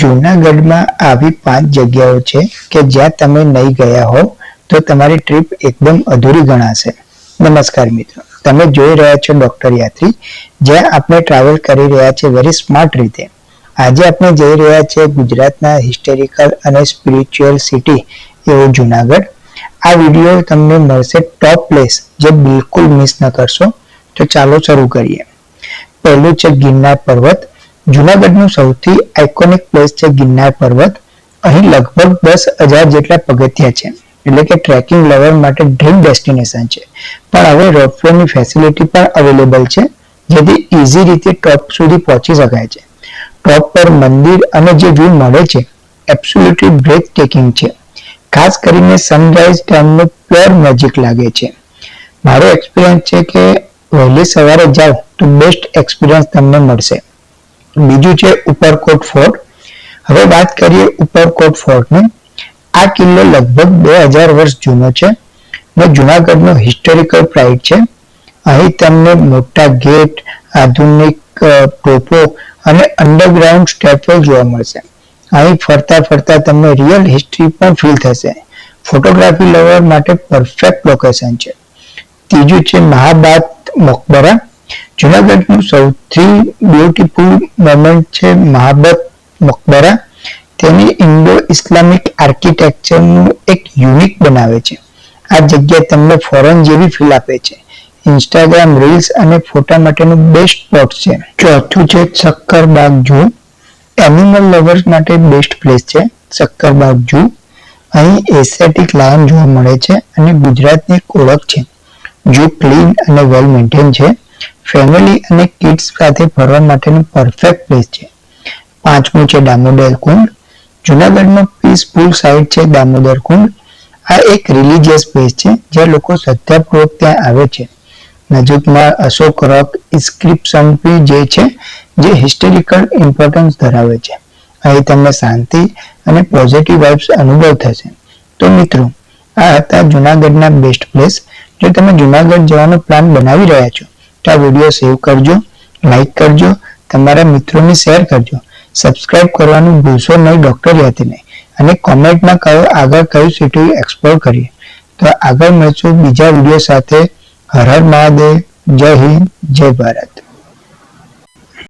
જૂનાગઢમાં આવી 5 જગ્યાઓ છે કે જ્યાં તમે નહીં ગયા હો તો તમારી ટ્રીપ એકદમ અધૂરી ગણાશે. નમસ્કાર મિત્રો, તમે જોઈ રહ્યા છો ડોક્ટર યાત્રી, જ્યાં આપણે ટ્રાવેલ કરી રહ્યા છે વેરી સ્માર્ટ રીતે. આજે આપણે જઈ રહ્યા છીએ ગુજરાતના હિસ્ટોરિકલ અને સ્પિરિચ્યુઅલ સિટી એવું જૂનાગઢ. આ વિડીયો તમને મળશે ટોપ પ્લેસ જે બિલકુલ મિસ ન કરશો. તો ચાલો શરૂ કરીએ. પહેલું છે ગિરનાર પર્વત. જૂનાગઢનું સૌથી આઇકોનિક પ્લેસ છે ગિરનાર પર્વત. અહીં લગભગ 10,000 જેટલા પગથિયા છે, એટલે કે ટ્રેકિંગ લવર માટે ડ્રીમ ડેસ્ટિનેશન છે. પણ હવે રોપવેની ફેસિલિટી પણ અવેલેબલ છે, જેથી ઇઝી રીતે ટોપ સુધી પહોંચી શકાય છે. ટોપ પર મંદિર અને જે વ્યૂ મળે છે એબ્સોલ્યુટલી બ્રેથ ટેકિંગ છે. ખાસ કરીને સનરાઈઝ ટાઈમનો પ્યોર મેજિક લાગે છે. મારો એક્સપિરિયન્સ છે કે વહેલી સવારે જાઓ તો બેસ્ટ એક્સપિરિયન્સ તમને મળશે. બીજું છે ઉપરકોટ ફોર્ટ. હવે વાત કરીએ ઉપરકોટ ફોર્ટની. આ કિલ્લો લગભગ 2000 વર્ષ જૂનો છે અને જૂનાગઢનો હિસ્ટોરિકલ પ્રાઇડ છે. અહીં તમને મોટા ગેટ, આધુનિક તોપો અને અંડરગ્રાઉન્ડ સ્ટેચ્યુ જોવા મળશે. અહીં ફરતા ફરતા તમને રિયલ હિસ્ટ્રી પણ ફીલ થશે. ફોટોગ્રાફી લવર માટે પરફેક્ટ લોકેશન છે. ત્રીજું છે મહાબાત મકબરા. જૂનાગઢનું સૌથી બ્યુટીફુલ મોમેન્ટ છે મહાબત મકબરા. તેની ઇન્ડો ઇસ્લામિક આર્કિટેક્ચરનું એક યુનિક બનાવે છે. આ જગ્યા તમને ફોરેન જેવી ફીલ આપે છે. ઇન્સ્ટાગ્રામ રીલ્સ અને ફોટા માટેનું બેસ્ટ સ્પોટ છે. ચોથું છે શક્કરબાગ ઝૂ. એનિમલ લવર્સ માટે બેસ્ટ પ્લેસ છે શક્કરબાગ ઝૂ. અહીં એશિયાટિક લાયન જોવા મળે છે અને ગુજરાતની એક ઓળખ છે. ઝૂ ક્લીન અને વેલ મેન્ટેન છે. ફેમિલી અને કિડ્સ સાથે ફરવા માટેનું પરફેક્ટ પ્લેસ છે. પાંચમું છે દામોદર કુંડ. જૂનાગઢનો પીસફુલ સાઇટ છે દામોદર કુંડ. આ એક રિલિજિયસ પ્લેસ છે જ્યાં લોકો શ્રદ્ધાપૂર્વક ત્યાં આવે છે. નજીકમાં અશોક રોક ઇન્સ્ક્રિપ્શન જે છે જે હિસ્ટોરિકલ ઇમ્પોર્ટન્સ ધરાવે છે. અહીં તમને શાંતિ અને પોઝિટિવ વાઇબ્સ અનુભવ થશે. તો મિત્રો, આ હતા જૂનાગઢના બેસ્ટ પ્લેસ. જો તમે જૂનાગઢ જવાનો પ્લાન બનાવી રહ્યા છો તો આ વિડીયો સેવ કરજો, લાઈક કરજો, તમારા મિત્રોને શેર કરજો. સબસ્ક્રાઇબ કરવાનું ભૂલશો નહીં ડોક્ટર યાત્રીને, અને કોમેન્ટમાં કહો આગળ કયું સિટી એક્સપ્લોર કરીએ. તો આગળ મળશું બીજા વિડીયો સાથે. હર હર મહાદેવ. જય હિન્દ, જય ભારત.